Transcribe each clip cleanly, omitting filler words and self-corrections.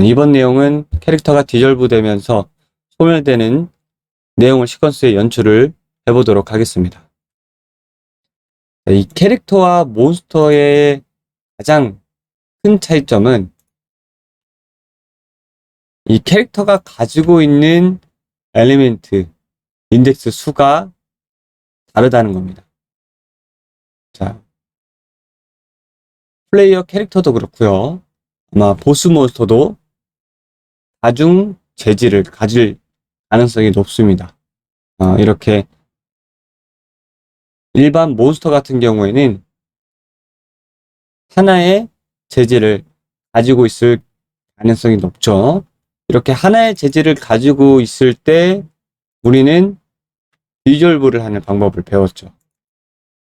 이번 내용은 캐릭터가 디졸브 되면서 소멸되는 내용을 시퀀스에 연출을 해보도록 하겠습니다. 이 캐릭터와 몬스터의 가장 큰 차이점은 이 캐릭터가 가지고 있는 엘리멘트, 인덱스 수가 다르다는 겁니다. 자, 플레이어 캐릭터도 그렇고요. 아마 보스 몬스터도 다중 재질을 가질 가능성이 높습니다. 이렇게 일반 몬스터 같은 경우에는 하나의 재질을 가지고 있을 가능성이 높죠. 이렇게 하나의 재질을 가지고 있을 때 우리는 디졸브를 하는 방법을 배웠죠.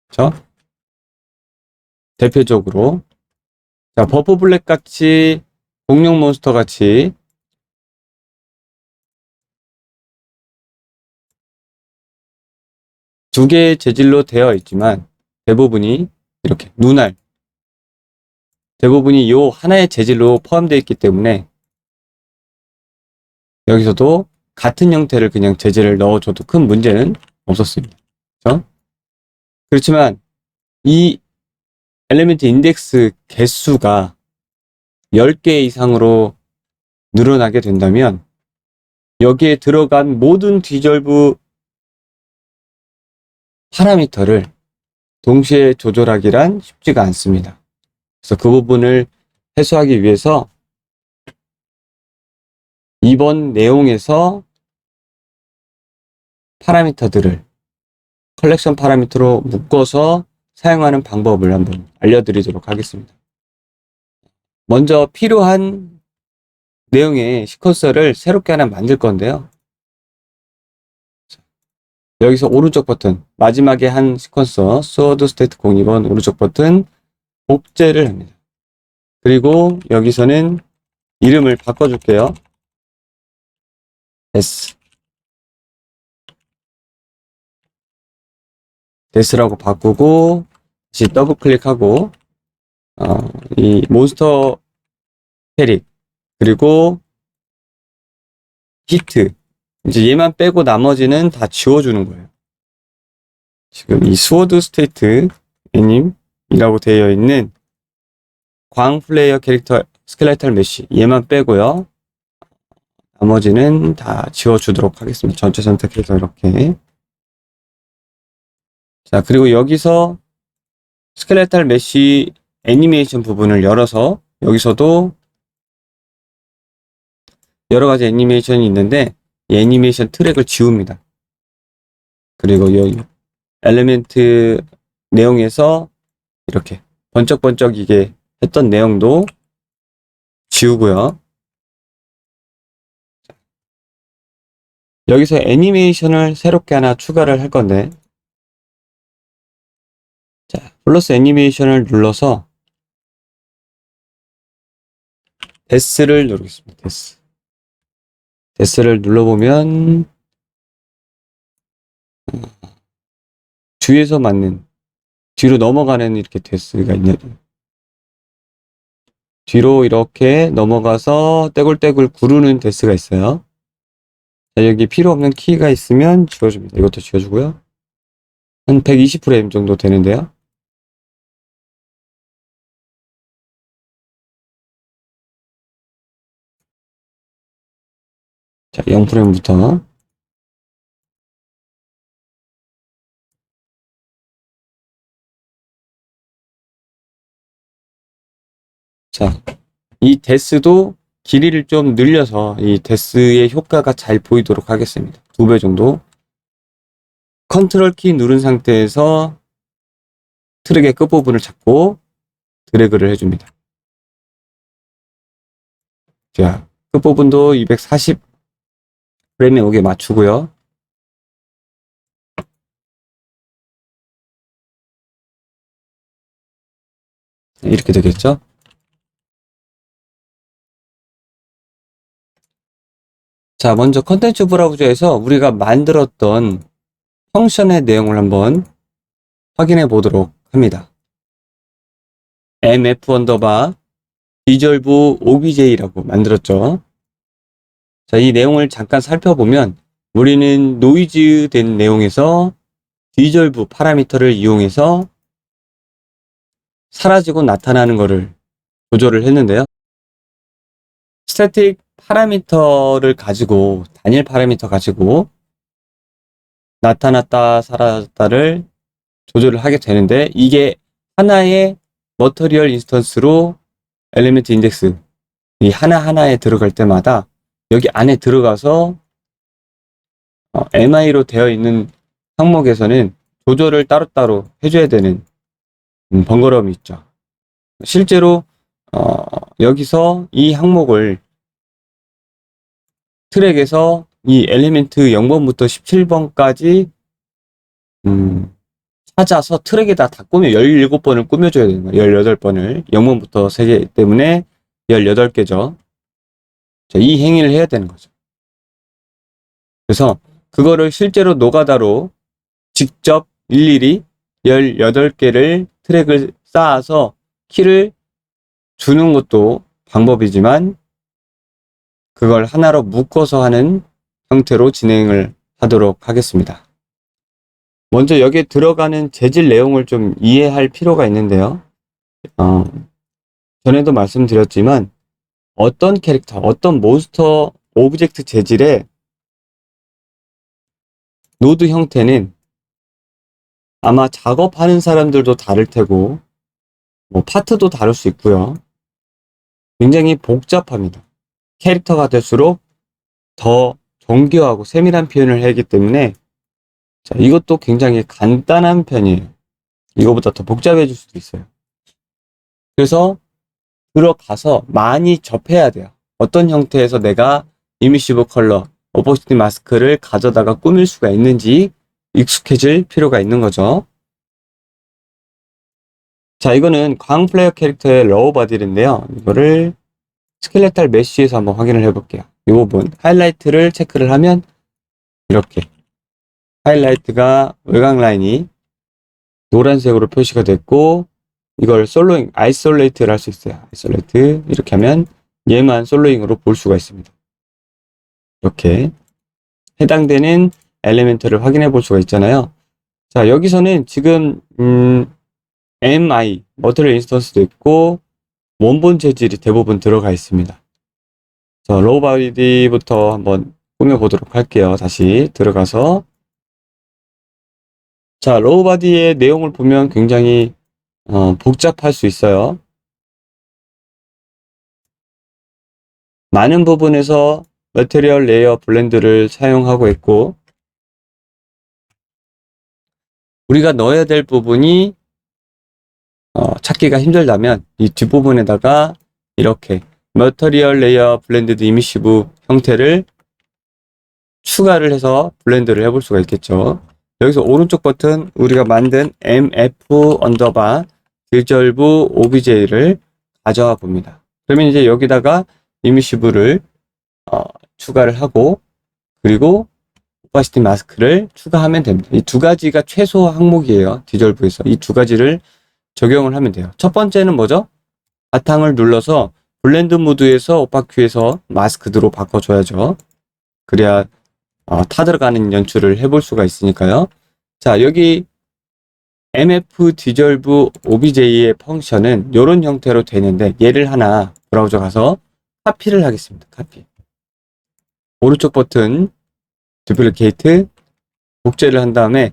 그렇죠? 대표적으로 자, 버프 블랙 같이 공룡 몬스터 같이 두 개의 재질로 되어 있지만 대부분이 이렇게 눈알 대부분이 요 하나의 재질로 포함되어 있기 때문에 여기서도 같은 형태를 그냥 재질을 넣어줘도 큰 문제는 없었습니다. 그렇죠? 그렇지만 이 엘리멘트 인덱스 개수가 10개 이상으로 늘어나게 된다면 여기에 들어간 모든 디졸브 파라미터를 동시에 조절하기란 쉽지가 않습니다. 그래서 그 부분을 해소하기 위해서 이번 내용에서 파라미터들을 컬렉션 파라미터로 묶어서 사용하는 방법을 한번 알려드리도록 하겠습니다. 먼저 필요한 내용의 시퀀서를 새롭게 하나 만들 건데요. 여기서 오른쪽 버튼, 마지막에 한 시퀀서 스워드 스테이트 02번 오른쪽 버튼 복제를 합니다. 그리고 여기서는 이름을 바꿔줄게요. 데스라고 바꾸고 다시 더블 클릭하고 이 몬스터 캐릭 그리고 히트 이제 얘만 빼고 나머지는 다 지워주는 거예요. 지금 이 스워드 스테이트 애님이라고 되어 있는 광 플레이어 캐릭터 스켈레탈 메쉬 얘만 빼고요. 나머지는 다 지워주도록 하겠습니다. 전체 선택해서 이렇게. 자, 그리고 여기서 스켈레탈 메쉬 애니메이션 부분을 열어서 여기서도 여러 가지 애니메이션이 있는데 이 애니메이션 트랙을 지웁니다. 그리고 여기 엘리멘트 내용에서 이렇게 번쩍번쩍이게 했던 내용도 지우고요. 여기서 애니메이션을 새롭게 하나 추가를 할 건데 자, 플러스 애니메이션을 눌러서 데스를 누르겠습니다. 데스를 눌러보면 뒤에서 맞는 뒤로 넘어가는 이렇게 데스가 있네요. 뒤로 이렇게 넘어가서 떼굴떼굴 구르는 데스가 있어요. 자, 여기 필요 없는 키가 있으면 지워줍니다. 이것도 지워주고요. 한 120프레임 정도 되는데요. 자, 0프레임부터 자, 이 데스도 길이를 좀 늘려서 이 데스의 효과가 잘 보이도록 하겠습니다. 2배 정도. 컨트롤 키 누른 상태에서 트랙의 끝부분을 잡고 드래그를 해줍니다. 자, 끝부분도 240 프레임에 오게 맞추고요. 이렇게 되겠죠? 자, 먼저 컨텐츠 브라우저에서 우리가 만들었던 펑션의 내용을 한번 확인해 보도록 합니다. mf_, 디졸브 OBJ라고 만들었죠. 자, 이 내용을 잠깐 살펴보면 우리는 노이즈 된 내용에서 디졸브 파라미터를 이용해서 사라지고 나타나는 것을 조절을 했는데요. 스태틱 파라미터를 가지고, 단일 파라미터 가지고 나타났다 사라졌다를 조절을 하게 되는데, 이게 하나의 머터리얼 인스턴스로 엘리멘트 인덱스 이 하나하나에 들어갈 때마다 여기 안에 들어가서 MI로 되어 있는 항목에서는 조절을 따로따로 해줘야 되는 번거로움이 있죠. 실제로 여기서 이 항목을 트랙에서 이 엘리멘트 0번부터 17번까지 찾아서 트랙에다 다 꾸며 17번을 꾸며줘야 되는 거예요. 18번을 0번부터 3개 때문에 18개죠. 자, 이 행위를 해야 되는 거죠. 그래서 그거를 실제로 노가다로 직접 일일이 18개를 트랙을 쌓아서 키를 주는 것도 방법이지만 그걸 하나로 묶어서 하는 형태로 진행을 하도록 하겠습니다. 먼저 여기에 들어가는 재질 내용을 좀 이해할 필요가 있는데요. 전에도 말씀드렸지만 어떤 캐릭터, 어떤 몬스터 오브젝트 재질의 노드 형태는 아마 작업하는 사람들도 다를 테고 파트도 다를 수 있고요. 굉장히 복잡합니다. 캐릭터가 될수록 더 정교하고 세밀한 표현을 하기 때문에 자, 이것도 굉장히 간단한 편이에요. 이거보다 더 복잡해질 수도 있어요. 그래서 들어가서 많이 접해야 돼요. 어떤 형태에서 내가 이미시브 컬러, 오퍼시티 마스크를 가져다가 꾸밀 수가 있는지 익숙해질 필요가 있는 거죠. 자, 이거는 광 플레이어 캐릭터의 로우 바디인데요. 이거를 스켈레탈 메쉬에서 한번 확인을 해볼게요. 이 부분 하이라이트를 체크를 하면 이렇게 하이라이트가 외곽 라인이 노란색으로 표시가 됐고 이걸 솔로잉, 아이솔레이트를 할 수 있어요. 아이솔레이트 이렇게 하면 얘만 솔로잉으로 볼 수가 있습니다. 이렇게 해당되는 엘리멘트를 확인해 볼 수가 있잖아요. 자, 여기서는 지금 MI, 머터리얼 인스턴스도 있고 원본 재질이 대부분 들어가 있습니다. 자, 로우 바디부터 한번 꾸며보도록 할게요. 다시 들어가서 자, 로우 바디의 내용을 보면 굉장히 복잡할 수 있어요. 많은 부분에서 머티리얼 레이어 블렌드를 사용하고 있고 우리가 넣어야 될 부분이 찾기가 힘들다면 이 뒷부분에다가 이렇게 머티리얼 레이어 블렌드드 이미시브 형태를 추가를 해서 블렌드를 해볼 수가 있겠죠. 여기서 오른쪽 버튼 우리가 만든 mf 언더바 디졸브 OBJ를 가져와 봅니다. 그러면 이제 여기다가 이미시브를 추가를 하고 그리고 오파시티 마스크를 추가하면 됩니다. 이 두 가지가 최소 항목이에요. 디졸브에서 이 두 가지를 적용을 하면 돼요. 첫 번째는 뭐죠? 바탕을 눌러서 블렌드 모드에서 오파큐에서 마스크드로 바꿔줘야죠. 그래야 타들어가는 연출을 해볼 수가 있으니까요. 자, 여기 mf 디졸브 obj의 펑션은 이런 형태로 되는데 얘를 하나 브라우저 가서 카피를 하겠습니다. 카피. 오른쪽 버튼 duplicate를 복제를 한 다음에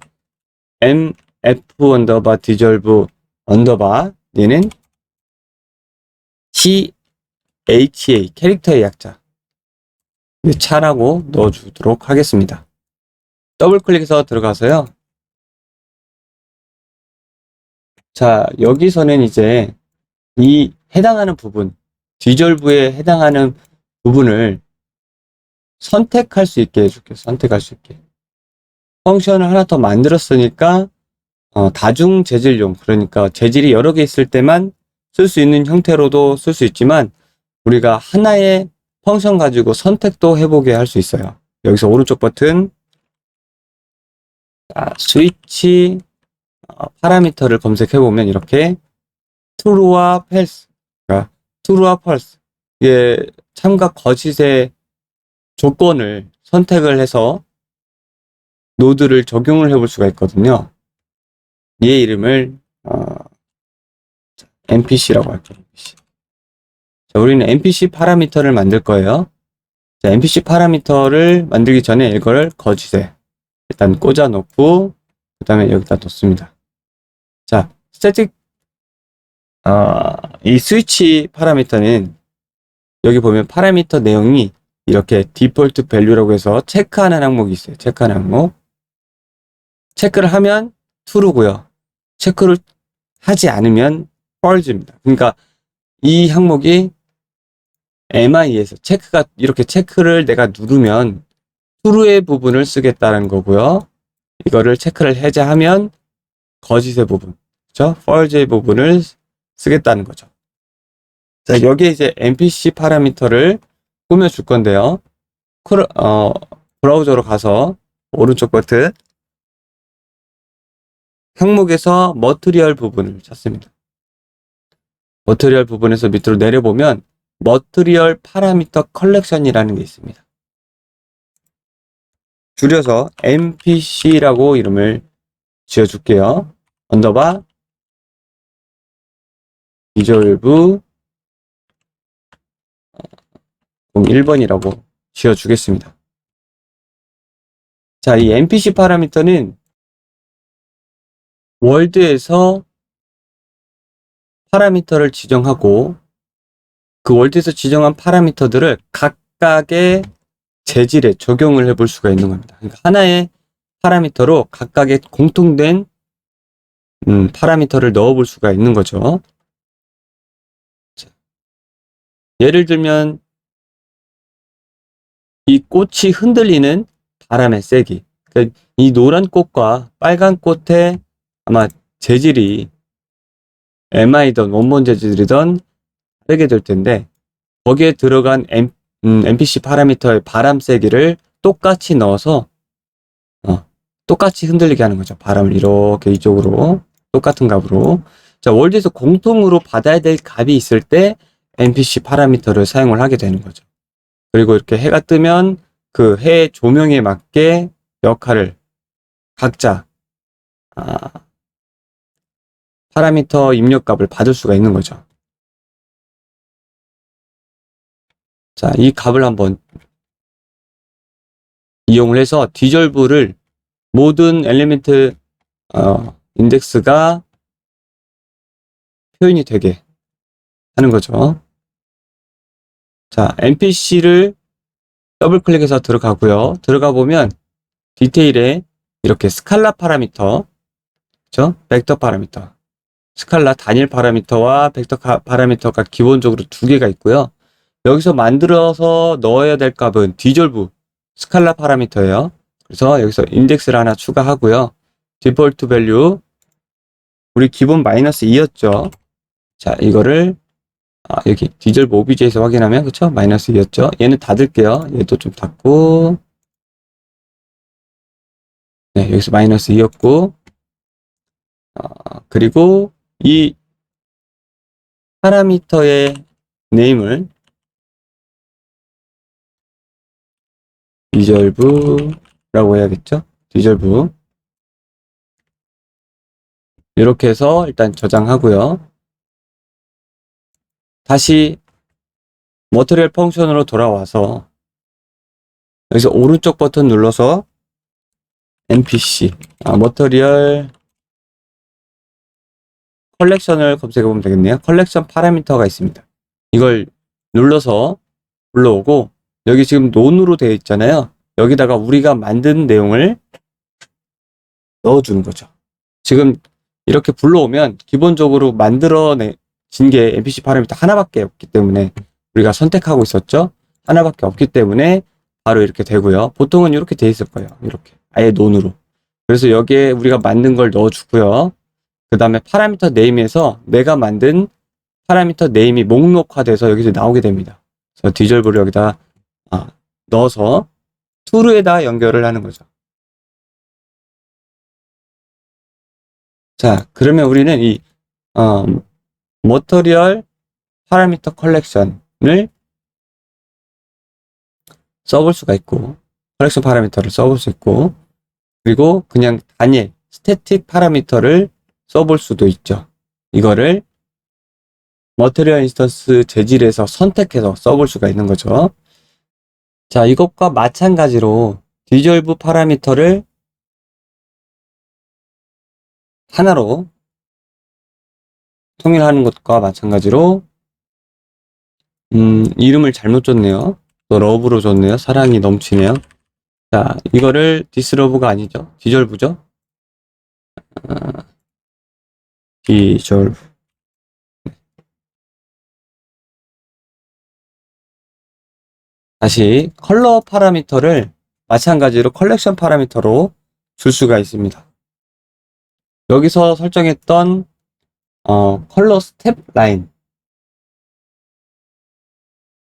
mf 언더바 디졸브 언더바 얘는 CHA 캐릭터의 약자 차라고 넣어주도록 하겠습니다. 더블 클릭해서 들어가서요. 자, 여기서는 이제 이 해당하는 부분, 디졸브에 해당하는 부분을 선택할 수 있게 해줄게요. 선택할 수 있게. 펑션을 하나 더 만들었으니까 다중 재질용, 그러니까 재질이 여러 개 있을 때만 쓸 수 있는 형태로도 쓸 수 있지만 우리가 하나의 펑션 가지고 선택도 해보게 할 수 있어요. 여기서 오른쪽 버튼 스위치 파라미터를 검색해보면 이렇게 true와 false, 그러니까 true와 false. 이게 참과 거짓의 조건을 선택을 해서 노드를 적용을 해볼 수가 있거든요. 얘의 이름을 NPC라고 할게요. NPC. 자, 우리는 NPC 파라미터를 만들 거예요. 자, NPC 파라미터를 만들기 전에 이걸 거짓에 일단 꽂아 놓고 그 다음에 여기다 놓습니다. 자, 스태틱 이 스위치 파라미터는 여기 보면 파라미터 내용이 이렇게 디폴트 밸류라고 해서 체크하는 항목이 있어요. 체크하는 항목. 체크를 하면 true고요. 체크를 하지 않으면 false입니다. 그러니까 이 항목이 MI에서 체크가 이렇게 체크를 내가 누르면 true의 부분을 쓰겠다는 거고요. 이거를 체크를 해제하면 거짓의 부분, 그렇죠? false의 부분을 쓰겠다는 거죠. 자, 여기에 이제 NPC 파라미터를 꾸며줄 건데요. 브라우저로 가서 오른쪽 버튼 항목에서 머티리얼 부분을 찾습니다. 머티리얼 부분에서 밑으로 내려보면 머티리얼 파라미터 컬렉션이라는 게 있습니다. 줄여서 NPC라고 이름을 지어줄게요. 언더바 리졸브 01번이라고 지어주겠습니다. 자, 이 NPC 파라미터는 월드에서 파라미터를 지정하고 그 월드에서 지정한 파라미터들을 각각의 재질에 적용을 해볼 수가 있는 겁니다. 그러니까 하나의 파라미터로 각각의 공통된 파라미터를 넣어볼 수가 있는 거죠. 자, 예를 들면 이 꽃이 흔들리는 바람의 세기. 그러니까 이 노란 꽃과 빨간 꽃의 아마 재질이 MI든 원본 재질이든 다르게 될 텐데 거기에 들어간 NPC 파라미터의 바람 세기를 똑같이 넣어서 똑같이 흔들리게 하는 거죠. 바람을 이렇게 이쪽으로 똑같은 값으로. 자, 월드에서 공통으로 받아야 될 값이 있을 때 NPC 파라미터를 사용을 하게 되는 거죠. 그리고 이렇게 해가 뜨면 그 해 조명에 맞게 역할을 각자 파라미터 입력값을 받을 수가 있는 거죠. 자, 이 값을 한번 이용을 해서 디졸브를 모든 엘리멘트 인덱스가 표현이 되게 하는 거죠. 자, NPC를 더블 클릭해서 들어가고요. 들어가 보면 디테일에 이렇게 스칼라 파라미터, 그렇죠? 벡터 파라미터, 스칼라 단일 파라미터와 벡터 파라미터가 기본적으로 두 개가 있고요. 여기서 만들어서 넣어야 될 값은 디졸브 스칼라 파라미터예요. 그래서 여기서 인덱스를 하나 추가하고요. 디폴트 밸류 우리 기본 마이너스 2였죠. 자, 이거를 여기 디졸브 OBJ에서 확인하면 그쵸? 마이너스 2였죠. 얘는 닫을게요. 얘도 좀 닫고 네, 여기서 마이너스 2였고 그리고 이 파라미터의 네임을 디졸브라고 해야겠죠? 디졸브 이렇게 해서 일단 저장하고요. 다시 머티리얼 펑션으로 돌아와서 여기서 오른쪽 버튼 눌러서 NPC 머티리얼 컬렉션을 검색해 보면 되겠네요. 컬렉션 파라미터가 있습니다. 이걸 눌러서 불러오고 여기 지금 논으로 되어 있잖아요. 여기다가 우리가 만든 내용을 넣어주는 거죠. 지금 이렇게 불러오면 기본적으로 만들어진 게 NPC 파라미터 하나밖에 없기 때문에 우리가 선택하고 있었죠. 하나밖에 없기 때문에 바로 이렇게 되고요. 보통은 이렇게 돼 있을 거예요. 이렇게 아예 논으로. 그래서 여기에 우리가 만든 걸 넣어주고요. 그 다음에 파라미터 네임에서 내가 만든 파라미터 네임이 목록화돼서 여기서 나오게 됩니다. 그래서 디졸브를 여기다 넣어서 true에다 연결을 하는 거죠. 자, 그러면 우리는 이 머티리얼 파라미터 컬렉션을 써볼 수가 있고, 컬렉션 파라미터를 써볼 수 있고, 그리고 그냥 단일 스태틱 파라미터를 써볼 수도 있죠. 이거를 머티리얼 인스턴스 재질에서 선택해서 써볼 수가 있는 거죠. 자, 이것과 마찬가지로 디졸브 파라미터를 하나로 통일하는 것과 마찬가지로 이름을 잘못 줬네요. 또 러브로 줬네요. 사랑이 넘치네요. 자, 이거를 디스러브가 아니죠. 디졸브죠. 디졸브. 다시 컬러 파라미터를 마찬가지로 컬렉션 파라미터로 줄 수가 있습니다. 여기서 설정했던 컬러 스텝 라인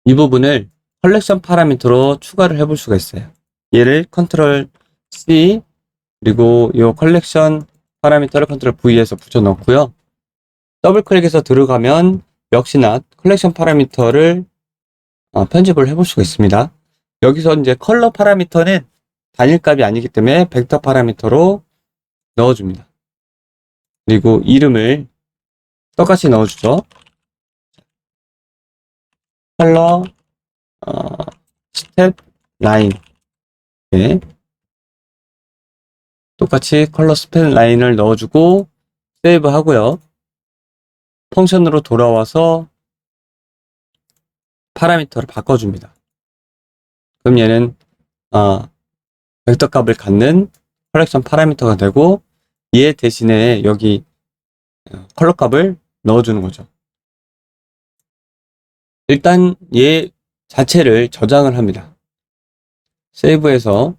이 부분을 컬렉션 파라미터로 추가를 해볼 수가 있어요. 얘를 컨트롤 C 그리고 이 컬렉션 파라미터를 컨트롤 V에서 붙여 넣고요. 더블 클릭해서 들어가면 역시나 컬렉션 파라미터를 편집을 해볼 수가 있습니다. 여기서 이제 컬러 파라미터는 단일값이 아니기 때문에 벡터 파라미터로 넣어줍니다. 그리고 이름을 똑같이 넣어주죠. 컬러 스텝 라인 네. 똑같이 컬러 스텝 라인을 넣어주고 세이브 하고요. 펑션으로 돌아와서 파라미터를 바꿔줍니다. 그럼 얘는 벡터 값을 갖는 컬렉션 파라미터가 되고 얘 대신에 여기 컬러 값을 넣어주는 거죠. 일단 얘 자체를 저장을 합니다. 세이브해서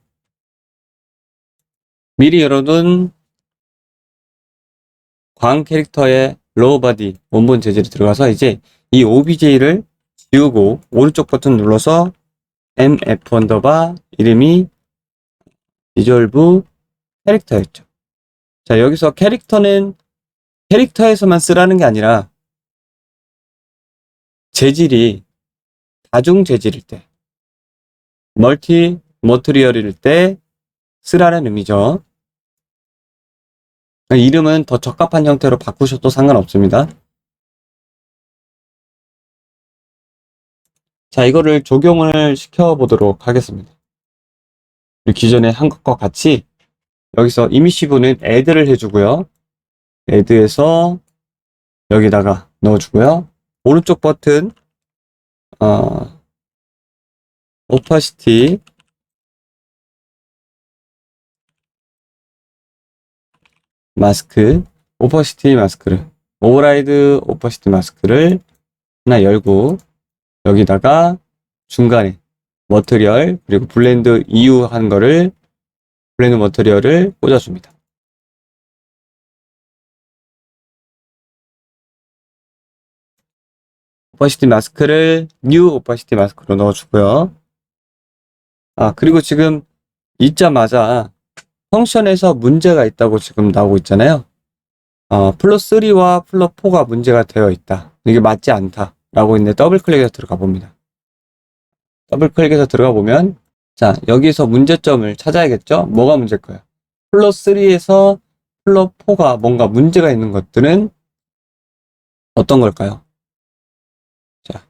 미리 열어둔 광 캐릭터의 로우 바디 원본 재질이 들어가서 이제 이 OBJ를 지우고 오른쪽 버튼 눌러서 mf 언더바 이름이 디졸브 캐릭터였죠. 자, 여기서 캐릭터는 캐릭터에서만 쓰라는 게 아니라 재질이 다중 재질일 때, 멀티 머티리얼일 때 쓰라는 의미죠. 이름은 더 적합한 형태로 바꾸셔도 상관없습니다. 자, 이거를 적용을 시켜보도록 하겠습니다. 기존에 한 것과 같이 여기서 이미시브는 add를 해주고요. add에서 여기다가 넣어주고요. 오른쪽 버튼 오퍼시티 마스크 오퍼시티 마스크를 오버라이드 오퍼시티 마스크를 하나 열고 여기다가 중간에 머티리얼 그리고 블렌드 이후 한 거를 블렌드 머티리얼을 꽂아줍니다. 오퍼시티 마스크를 뉴 오퍼시티 마스크로 넣어주고요. 그리고 지금 읽자마자 펑션에서 문제가 있다고 지금 나오고 있잖아요. 플러스 3와 플러스 4가 문제가 되어 있다. 이게 맞지 않다. 라고 있는데 더블 클릭해서 들어가 봅니다. 더블 클릭해서 들어가 보면 자, 여기서 문제점을 찾아야겠죠? 뭐가 문제일까요? 플러스 3에서 플러스 4가 뭔가 문제가 있는 것들은 어떤 걸까요? 자,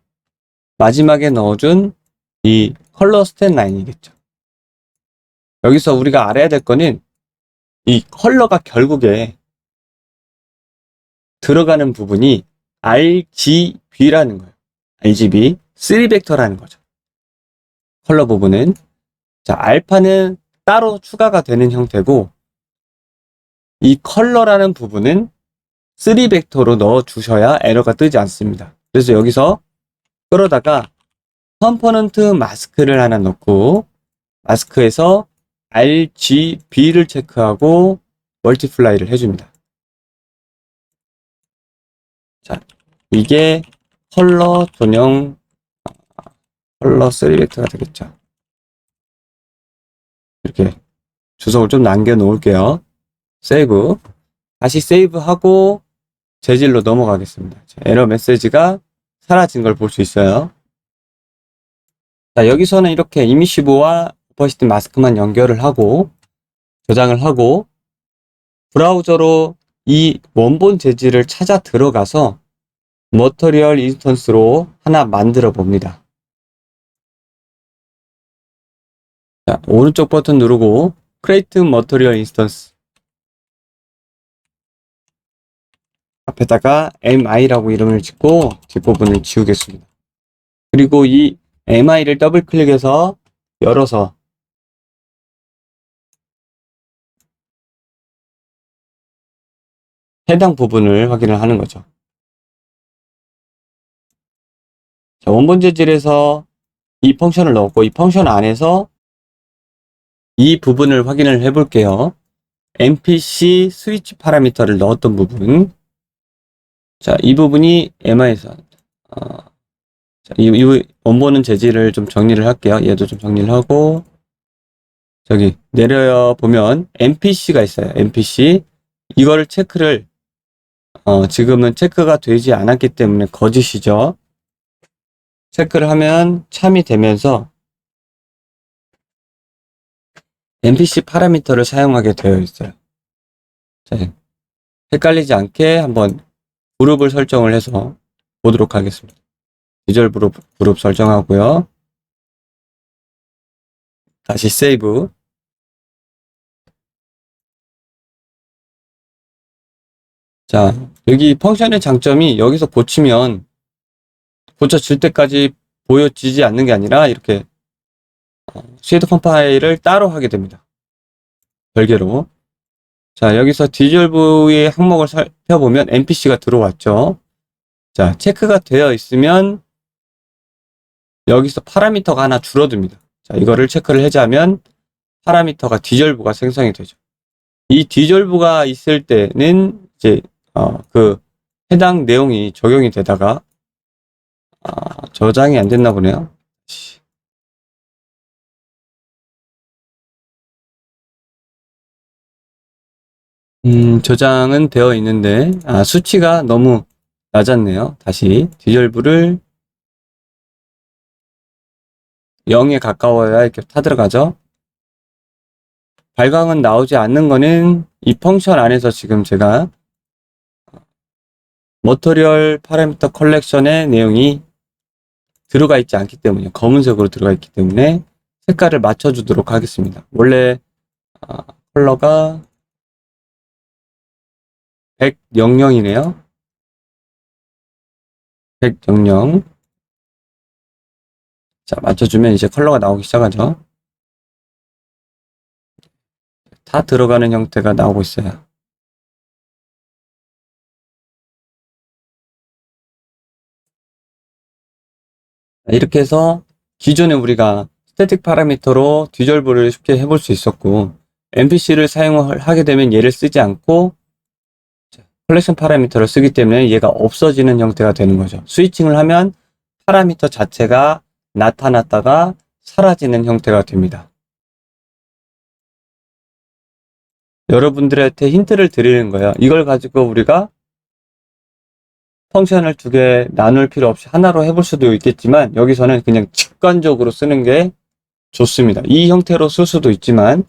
마지막에 넣어준 이 컬러 스탠 라인이겠죠. 여기서 우리가 알아야 될 거는 이 컬러가 결국에 들어가는 부분이 RGB라는 거예요. RGB 3벡터라는 거죠. 컬러 부분은 자, 알파는 따로 추가가 되는 형태고 이 컬러라는 부분은 3벡터로 넣어 주셔야 에러가 뜨지 않습니다. 그래서 여기서 끌어다가 컴포넌트 마스크를 하나 넣고 마스크에서 RGB를 체크하고 멀티플라이를 해줍니다. 자, 이게 컬러 전용 컬러 3벡터가 되겠죠. 이렇게 주석을 좀 남겨 놓을게요. 세이브. 다시 세이브하고 재질로 넘어가겠습니다. 에러 메시지가 사라진 걸 볼 수 있어요. 자, 여기서는 이렇게 이미시브와 오퍼시티 마스크만 연결을 하고 저장을 하고 브라우저로 이 원본 재질을 찾아 들어가서 머터리얼 인스턴스로 하나 만들어 봅니다. 자, 오른쪽 버튼 누르고 Create Material Instance 앞에다가 MI라고 이름을 짓고 뒷부분을 지우겠습니다. 그리고 이 MI를 더블 클릭해서 열어서 해당 부분을 확인을 하는 거죠. 자, 원본 재질에서 이 펑션을 넣었고 이 펑션 안에서 이 부분을 확인을 해 볼게요. MPC 스위치 파라미터를 넣었던 부분. 자, 이 부분이 MI에서 자, 이 원본은 재질을 좀 정리를 할게요. 얘도 좀 정리를 하고 저기 내려 보면 MPC가 있어요. MPC 이거를 체크를 지금은 체크가 되지 않았기 때문에 거짓이죠. 체크를 하면 참이 되면서 MPC 파라미터를 사용하게 되어 있어요. 자, 헷갈리지 않게 한번 그룹을 설정을 해서 보도록 하겠습니다. 비주얼 그룹 설정하고요. 다시 세이브. 자, 여기 펑션의 장점이 여기서 고치면 고쳐질 때까지 보여지지 않는 게 아니라 이렇게 쉐이드 컴파일을 따로 하게 됩니다. 별개로. 자, 여기서 디졸브의 항목을 살펴보면 NPC가 들어왔죠. 자, 체크가 되어 있으면 여기서 파라미터가 하나 줄어듭니다. 자, 이거를 체크를 해제하면 파라미터가 디졸브가 생성이 되죠. 이 디졸브가 있을 때는 이제 그 해당 내용이 적용이 되다가 저장이 안 됐나 보네요. 저장은 되어 있는데 수치가 너무 낮았네요. 다시 디졸브를 0에 가까워야 이렇게 타들어가죠. 발광은 나오지 않는 거는 이 펑션 안에서 지금 제가 머터리얼 파라미터 컬렉션의 내용이 들어가 있지 않기 때문에 검은색으로 들어가 있기 때문에 색깔을 맞춰주도록 하겠습니다. 원래 컬러가 100이네요. 100. 자, 맞춰주면 이제 컬러가 나오기 시작하죠. 다 들어가는 형태가 나오고 있어요. 이렇게 해서 기존에 우리가 스태틱 파라미터로 디졸브를 쉽게 해볼 수 있었고 MPC를 사용을 하게 되면 얘를 쓰지 않고 컬렉션 파라미터를 쓰기 때문에 얘가 없어지는 형태가 되는 거죠. 스위칭을 하면 파라미터 자체가 나타났다가 사라지는 형태가 됩니다. 여러분들한테 힌트를 드리는 거예요. 이걸 가지고 우리가 펑션을 두 개 나눌 필요 없이 하나로 해볼 수도 있겠지만 여기서는 그냥 직관적으로 쓰는 게 좋습니다. 이 형태로 쓸 수도 있지만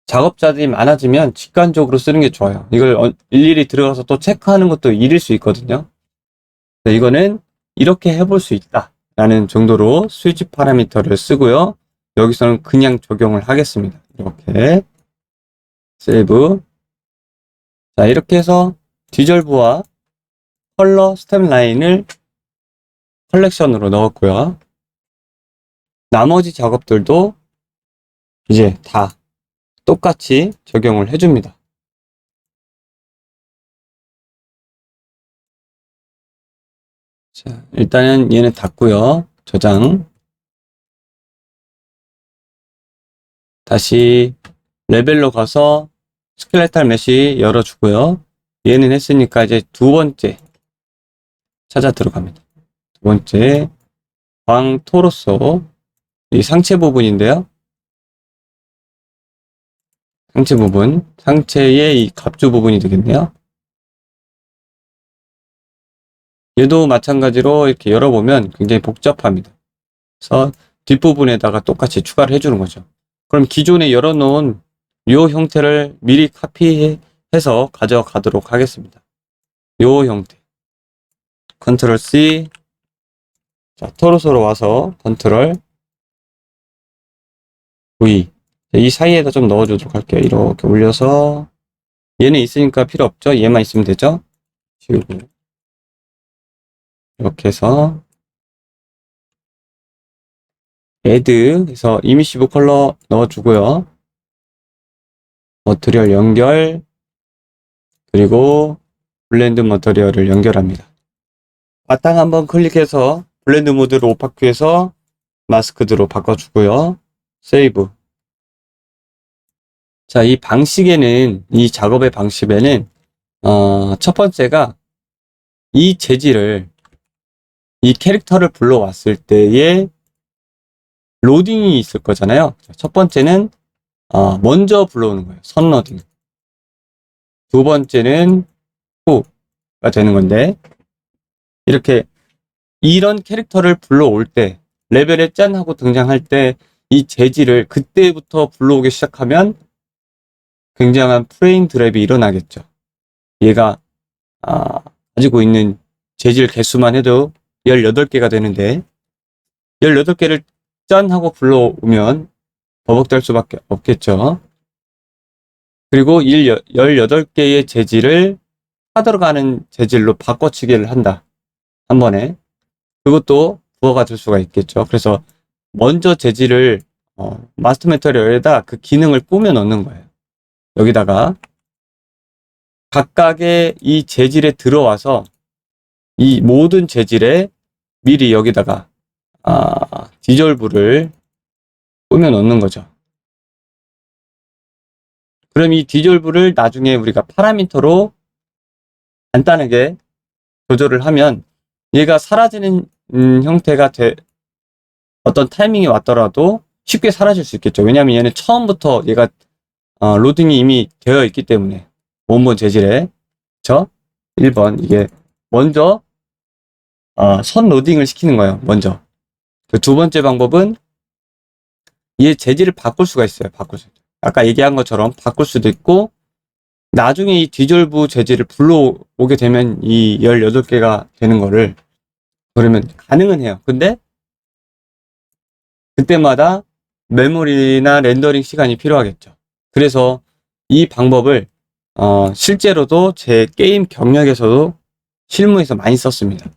작업자들이 많아지면 직관적으로 쓰는 게 좋아요. 이걸 일일이 들어가서 또 체크하는 것도 일일 수 있거든요. 이거는 이렇게 해볼 수 있다 라는 정도로 스위치 파라미터를 쓰고요. 여기서는 그냥 적용을 하겠습니다. 이렇게 세이브. 자, 이렇게 해서 디졸브와 컬러 스텝 라인을 컬렉션으로 넣었고요. 나머지 작업들도 이제 다 똑같이 적용을 해줍니다. 자, 일단은 얘는 닫고요. 저장. 다시 레벨로 가서 스켈레탈 메쉬 열어주고요. 얘는 했으니까 이제 두 번째 찾아 들어갑니다. 두 번째 광토로소 이 상체 부분인데요. 상체 부분, 상체의 이 갑주 부분이 되겠네요. 얘도 마찬가지로 이렇게 열어보면 굉장히 복잡합니다. 그래서 뒷부분에다가 똑같이 추가를 해주는 거죠. 그럼 기존에 열어놓은 이 형태를 미리 카피해서 가져가도록 하겠습니다. 이 형태. 컨트롤 C. 자, 토로소로 와서 컨트롤 V. 이 사이에다 좀 넣어주도록 할게요. 이렇게 올려서. 얘는 있으니까 필요 없죠? 얘만 있으면 되죠? 지우고. 이렇게 해서 add 해서 이미시브 컬러 넣어주고요. 머티리얼 연결, 그리고 블렌드 머티리얼을 연결합니다. 바탕 한번 클릭해서 블렌드 모드를 오파크해서 마스크드로 바꿔주고요. 세이브. 자, 이 방식에는, 이 작업의 방식에는 첫 번째가 이 재질을, 이 캐릭터를 불러왔을 때의 로딩이 있을 거잖아요. 첫 번째는 먼저 불러오는 거예요. 선로딩. 두 번째는 후가 되는 건데, 이렇게 이런 캐릭터를 불러올 때, 레벨에 짠 하고 등장할 때 이 재질을 그때부터 불러오기 시작하면 굉장한 프레임 드랩이 일어나겠죠. 얘가 가지고 있는 재질 개수만 해도 18개가 되는데 18개를 짠 하고 불러오면 버벅될 수밖에 없겠죠. 그리고 18개의 재질을 타들어가는 재질로 바꿔치기를 한다. 한 번에. 그것도 부어가 될 수가 있겠죠. 그래서 먼저 재질을 마스터 매터리얼에다 그 기능을 꾸며 넣는 거예요. 여기다가 각각의 이 재질에 들어와서 이 모든 재질에 미리 여기다가 디졸브를 꾸며 넣는 거죠. 그럼 이 디졸브를 나중에 우리가 파라미터로 간단하게 조절을 하면 얘가 사라지는 형태가 어떤 타이밍이 왔더라도 쉽게 사라질 수 있겠죠. 왜냐하면 얘는 처음부터 얘가 로딩이 이미 되어 있기 때문에 원본 재질에. 그쵸? 1번 이게 먼저 선 로딩을 시키는 거예요. 먼저. 그 두 번째 방법은 얘 재질을 바꿀 수가 있어요. 바꿀 수 있어요. 아까 얘기한 것처럼 바꿀 수도 있고 나중에 이 디졸브 재질을 불러오게 되면 이 18개가 되는 거를 그러면 가능은 해요. 근데 그때마다 메모리나 렌더링 시간이 필요하겠죠. 그래서 이 방법을 실제로도 제 게임 경력에서도 실무에서 많이 썼습니다.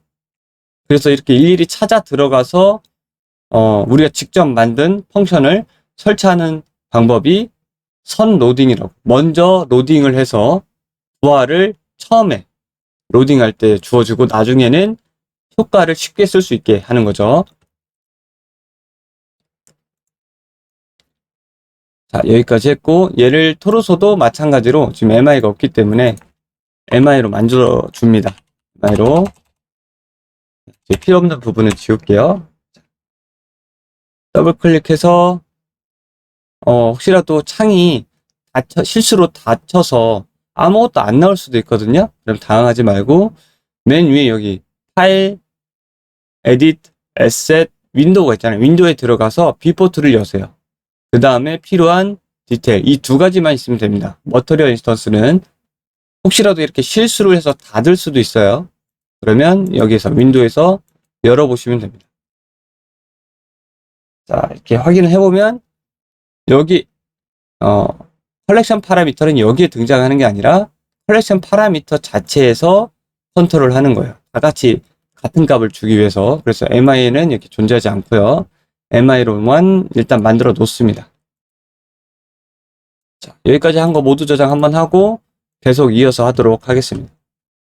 그래서 이렇게 일일이 찾아 들어가서 우리가 직접 만든 펑션을 설치하는 방법이 선 로딩이라고. 먼저 로딩을 해서 부하를 처음에 로딩할 때 주어주고 나중에는 효과를 쉽게 쓸 수 있게 하는 거죠. 자, 여기까지 했고 얘를 토로소도 마찬가지로 지금 MI가 없기 때문에 MI로 만들어 줍니다. MI로 필요 없는 부분을 지울게요. 더블 클릭해서 혹시라도 창이 실수로 닫혀서 아무것도 안 나올 수도 있거든요. 그럼 당황하지 말고 맨 위에 여기 파일, 에딧, 에셋, 윈도우가 있잖아요. 윈도우에 들어가서 비포트를 여세요. 그 다음에 필요한 디테일 이 두 가지만 있으면 됩니다. 머터리얼 인스턴스는 혹시라도 이렇게 실수를 해서 닫을 수도 있어요. 그러면 여기에서 윈도우에서 열어보시면 됩니다. 자, 이렇게 확인을 해보면 여기 컬렉션 파라미터는 여기에 등장하는 게 아니라 컬렉션 파라미터 자체에서 컨트롤 하는 거예요. 다 같이 같은 값을 주기 위해서. 그래서 MI에는 이렇게 존재하지 않고요. MI로만 일단 만들어 놓습니다. 자, 여기까지 한 거 모두 저장 한번 하고 계속 이어서 하도록 하겠습니다.